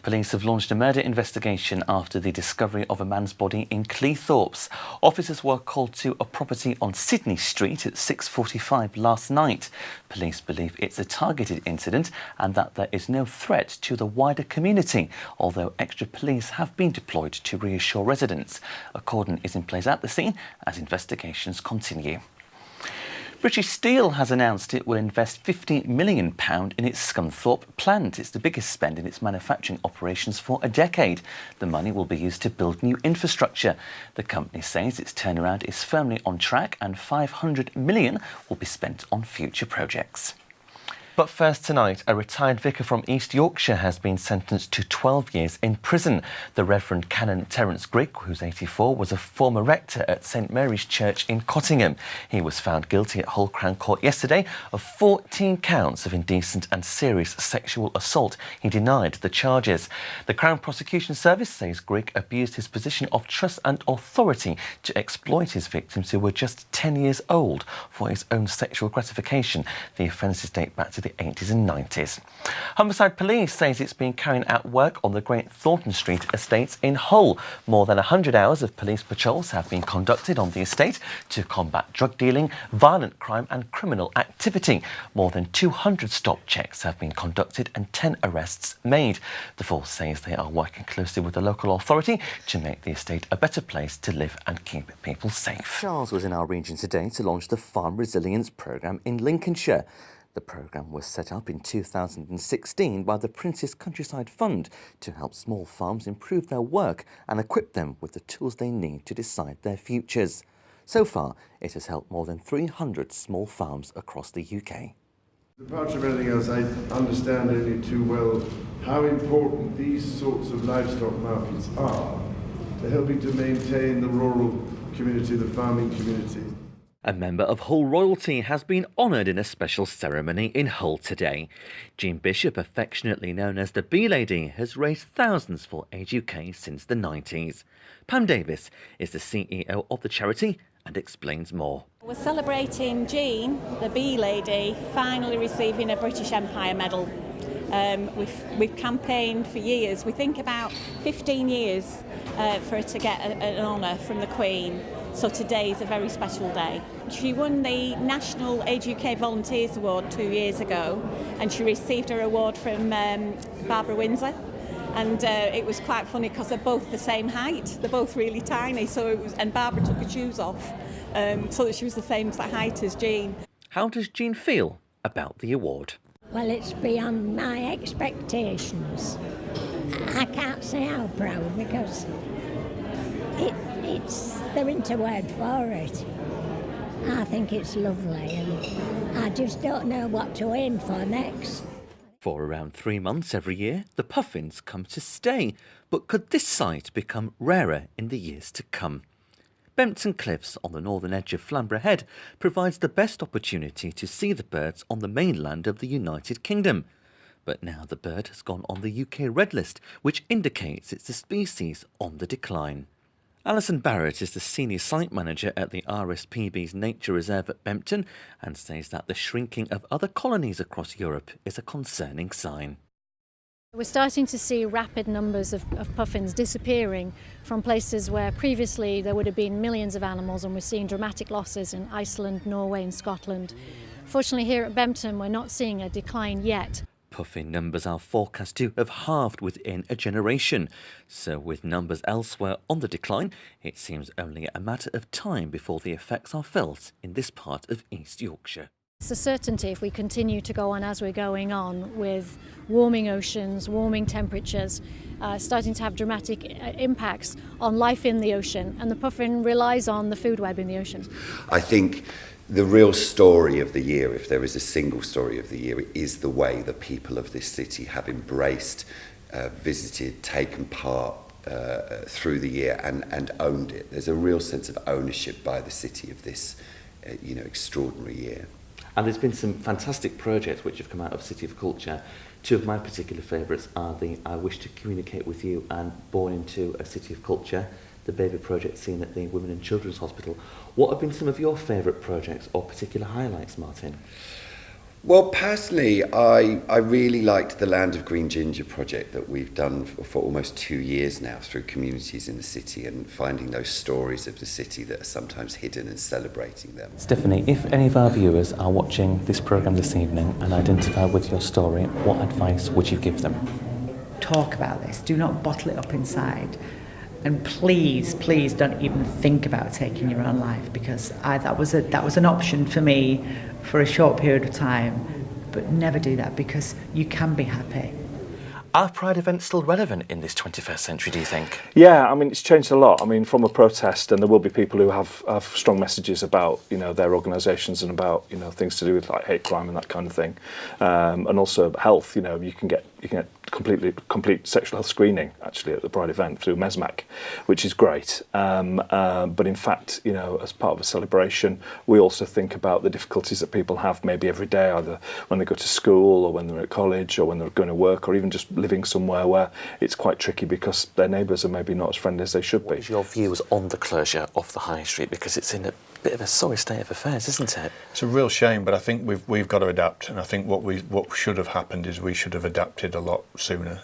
Police have launched a murder investigation after the discovery of a man's body in Cleethorpes. Officers were called to a property on Sydney Street at 6:45 last night. Police believe it's a targeted incident and that there is no threat to the wider community, although extra police have been deployed to reassure residents. A cordon is in place at the scene as investigations continue. British Steel has announced it will invest £50 million in its Scunthorpe plant. It's the biggest spend in its manufacturing operations for a decade. The money will be used to build new infrastructure. The company says its turnaround is firmly on track and £500 million will be spent on future projects. But first tonight, a retired vicar from East Yorkshire has been sentenced to 12 years in prison. The Reverend Canon Terence Grigg, who's 84, was a former rector at St Mary's Church in Cottingham. He was found guilty at Hull Crown Court yesterday of 14 counts of indecent and serious sexual assault. He denied the charges. The Crown Prosecution Service says Grigg abused his position of trust and authority to exploit his victims, who were just 10 years old, for his own sexual gratification. The offences date back to the 80s and 90s. Homicide Police says it's been carrying out work on the Great Thornton Street estates in Hull. More than 100 hours of police patrols have been conducted on the estate to combat drug dealing, violent crime and criminal activity. More than 200 stop checks have been conducted and 10 arrests made. The force says they are working closely with the local authority to make the estate a better place to live and keep people safe. Charles was in our region today to launch the Farm Resilience Programme in Lincolnshire. The programme was set up in 2016 by the Prince's Countryside Fund to help small farms improve their work and equip them with the tools they need to decide their futures. So far, it has helped more than 300 small farms across the UK. Apart from anything else, I understand only too well how important these sorts of livestock markets are to helping to maintain the rural community, the farming community. A member of Hull royalty has been honoured in a special ceremony in Hull today. Jean Bishop, affectionately known as the Bee Lady, has raised thousands for Age UK since the 90s. Pam Davis is the CEO of the charity and explains more. We're celebrating Jean, the Bee Lady, finally receiving a British Empire Medal. We've campaigned for years. We think about 15 years for her to get an honour from the Queen. So today is a very special day. She won the National Age UK Volunteers Award 2 years ago, and she received her award from Barbara Windsor. And it was quite funny because they're both the same height. They're both really tiny. And Barbara took her shoes off so that she was the same height as Jean. How does Jean feel about the award? Well, it's beyond my expectations. I can't say how proud because there isn't a word for it. I think it's lovely and I just don't know what to aim for next. For around 3 months every year, the puffins come to stay. But could this sight become rarer in the years to come? Bempton Cliffs on the northern edge of Flamborough Head provides the best opportunity to see the birds on the mainland of the United Kingdom. But now the bird has gone on the UK Red List, which indicates it's a species on the decline. Alison Barrett is the Senior Site Manager at the RSPB's Nature Reserve at Bempton and says that the shrinking of other colonies across Europe is a concerning sign. We're starting to see rapid numbers of puffins disappearing from places where previously there would have been millions of animals, and we're seeing dramatic losses in Iceland, Norway and Scotland. Fortunately, here at Bempton we're not seeing a decline yet. Puffin numbers are forecast to have halved within a generation. So with numbers elsewhere on the decline, it seems only a matter of time before the effects are felt in this part of East Yorkshire. It's a certainty if we continue to go on as we're going on with warming oceans, warming temperatures, starting to have dramatic impacts on life in the ocean, and the puffin relies on the food web in the ocean. I think the real story of the year, if there is a single story of the year, is the way the people of this city have embraced, visited, taken part through the year and owned it. There's a real sense of ownership by the city of this extraordinary year. And there's been some fantastic projects which have come out of City of Culture. Two of my particular favourites are the I Wish to Communicate With You and Born into a City of Culture, the baby project seen at the Women and Children's Hospital. What have been some of your favourite projects or particular highlights, Martin? Well, personally, I really liked the Land of Green Ginger project that we've done for almost 2 years now through communities in the city and finding those stories of the city that are sometimes hidden and celebrating them. Stephanie, if any of our viewers are watching this programme this evening and identify with your story, what advice would you give them? Talk about this. Do not bottle it up inside. And please, please don't even think about taking your own life, because that was an option for me for a short period of time. But never do that, because you can be happy. Are Pride events still relevant in this 21st century, do you think? Yeah, I mean, it's changed a lot. I mean, from a protest, and there will be people who have strong messages about, you know, their organisations and about, you know, things to do with like hate crime and that kind of thing, and also health. You know, you can get complete sexual health screening actually at the Pride event through MESMAC, which is great. But in fact, you know, as part of a celebration, we also think about the difficulties that people have maybe every day, either when they go to school or when they're at college or when they're going to work, or even just living somewhere where it's quite tricky because their neighbours are maybe not as friendly as they should be. What is your views on the closure of the High Street? Because it's in a bit of a sorry state of affairs, isn't it? It's a real shame, but I think we've got to adapt, and I think what should have happened is we should have adapted a lot sooner.